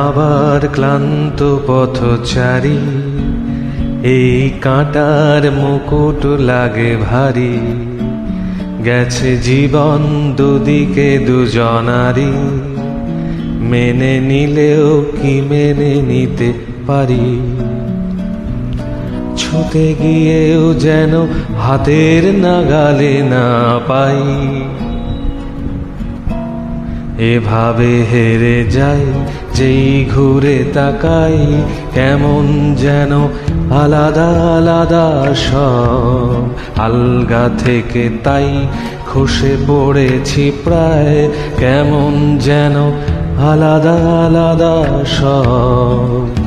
আবার ক্লান্ত পথচারী, এই কাঁটার মুকুট লাগে ভারী। গেছে জীবন দুদিকে দুজনারই, মেনে নিলেও কি মেনে নিতে পারি। ছুতে গিয়েও যেন হাতের নাগালে না পাই, এভাবে হেরে যাই যেই ঘুরে তাকাই। কেমন যেন আলাদা আলাদা সব, আলগা থেকে তাই খসে পড়েছি প্রায়। কেমন যেন আলাদা আলাদা সব।